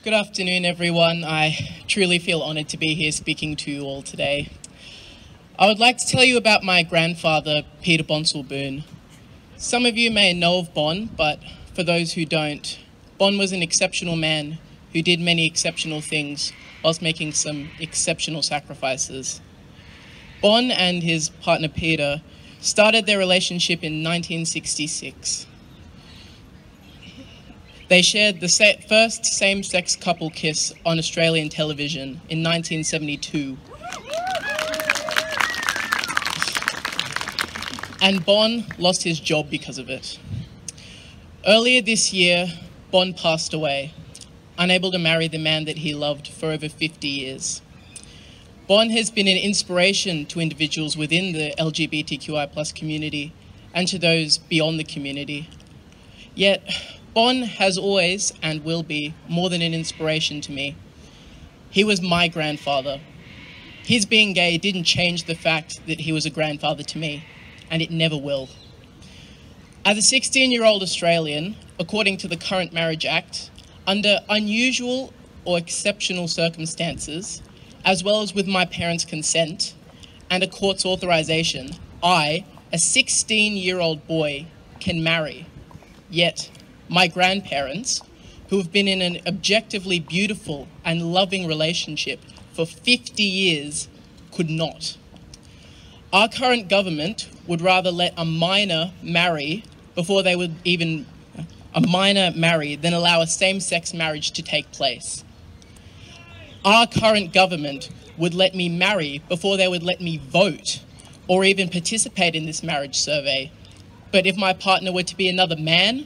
Good afternoon, everyone. I truly feel honoured to be here speaking to you all today. I would like to tell you about my grandfather, Peter Bonsall-Boone. Some of you may know of Bon, but for those who don't, Bon was an exceptional man who did many exceptional things whilst making some exceptional sacrifices. Bon and his partner Peter started their relationship in 1966. They shared the first same-sex couple kiss on Australian television in 1972. And Bon lost his job because of it. Earlier this year, Bon passed away, unable to marry the man that he loved for over 50 years. Bon has been an inspiration to individuals within the LGBTQI+ community and to those beyond the community. Yet, Bon has always and will be more than an inspiration to me. He was my grandfather. His being gay didn't change the fact that he was a grandfather to me, and it never will. As a 16-year-old Australian, according to the current Marriage Act, under unusual or exceptional circumstances, as well as with my parents' consent and a court's authorization, I, a 16-year-old boy, can marry. Yet, my grandparents, who have been in an objectively beautiful and loving relationship for 50 years, could not. Our current government would rather let a minor marry than allow a same-sex marriage to take place. Our current government would let me marry before they would let me vote or even participate in this marriage survey. But if my partner were to be another man,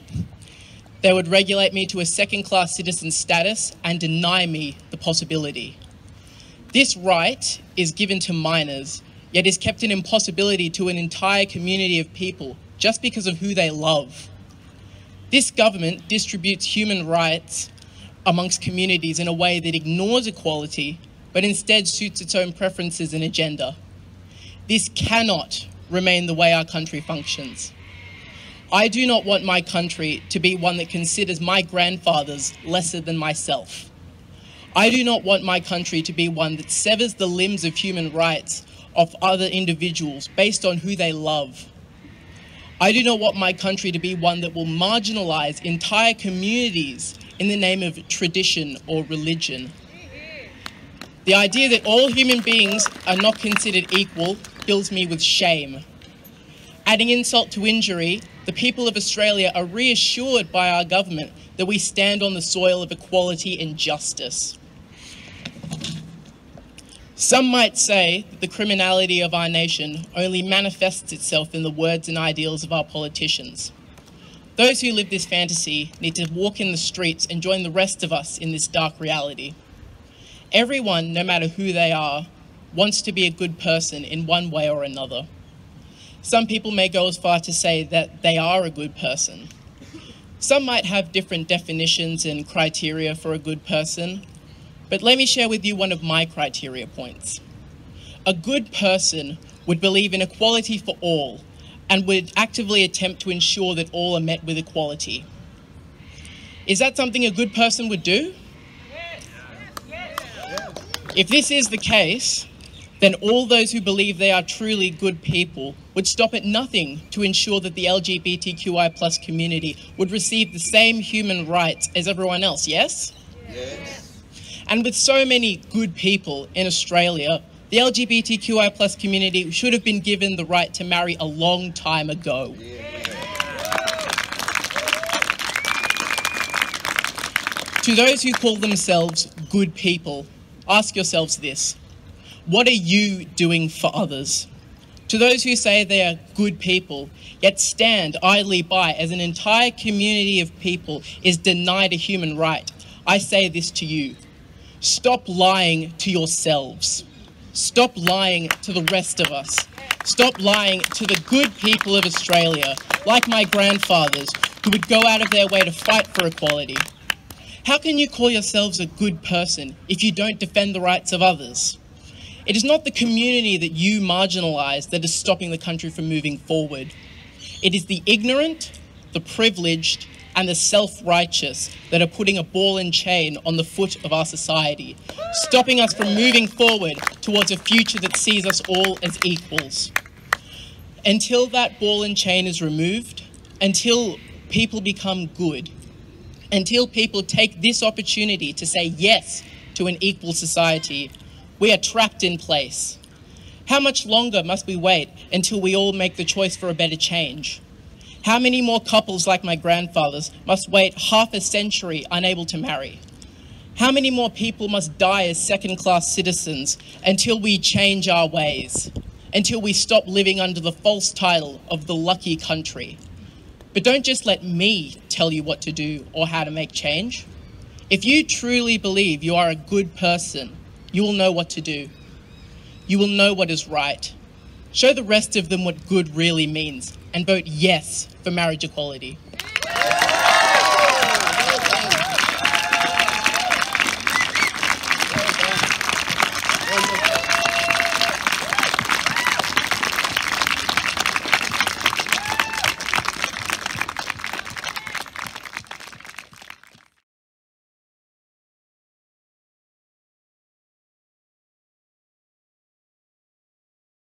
they would regulate me to a second-class citizen status and deny me the possibility. This right is given to minors, yet is kept an impossibility to an entire community of people just because of who they love. This government distributes human rights amongst communities in a way that ignores equality, but instead suits its own preferences and agenda. This cannot remain the way our country functions. I do not want my country to be one that considers my grandfathers lesser than myself. I do not want my country to be one that severs the limbs of human rights of other individuals based on who they love. I do not want my country to be one that will marginalize entire communities in the name of tradition or religion. The idea that all human beings are not considered equal fills me with shame. Adding insult to injury, the people of Australia are reassured by our government that we stand on the soil of equality and justice. Some might say that the criminality of our nation only manifests itself in the words and ideals of our politicians. Those who live this fantasy need to walk in the streets and join the rest of us in this dark reality. Everyone, no matter who they are, wants to be a good person in one way or another. Some people may go as far to say that they are a good person. Some might have different definitions and criteria for a good person, but let me share with you one of my criteria points. A good person would believe in equality for all and would actively attempt to ensure that all are met with equality. Is that something a good person would do? If this is the case, then all those who believe they are truly good people would stop at nothing to ensure that the LGBTQI+ community would receive the same human rights as everyone else, yes? Yes. And with so many good people in Australia, the LGBTQI+ community should have been given the right to marry a long time ago. To those who call themselves good people, ask yourselves this. What are you doing for others? To those who say they are good people, yet stand idly by as an entire community of people is denied a human right, I say this to you. Stop lying to yourselves. Stop lying to the rest of us. Stop lying to the good people of Australia, like my grandfathers, who would go out of their way to fight for equality. How can you call yourselves a good person if you don't defend the rights of others? It is not the community that you marginalise that is stopping the country from moving forward. It is the ignorant, the privileged, and the self-righteous that are putting a ball and chain on the foot of our society, stopping us from moving forward towards a future that sees us all as equals. Until that ball and chain is removed, until people become good, until people take this opportunity to say yes to an equal society, we are trapped in place. How much longer must we wait until we all make the choice for a better change? How many more couples like my grandfather's must wait half a century unable to marry? How many more people must die as second-class citizens until we change our ways, until we stop living under the false title of the lucky country? But don't just let me tell you what to do or how to make change. If you truly believe you are a good person, you will know what to do. You will know what is right. Show the rest of them what good really means and vote yes for marriage equality.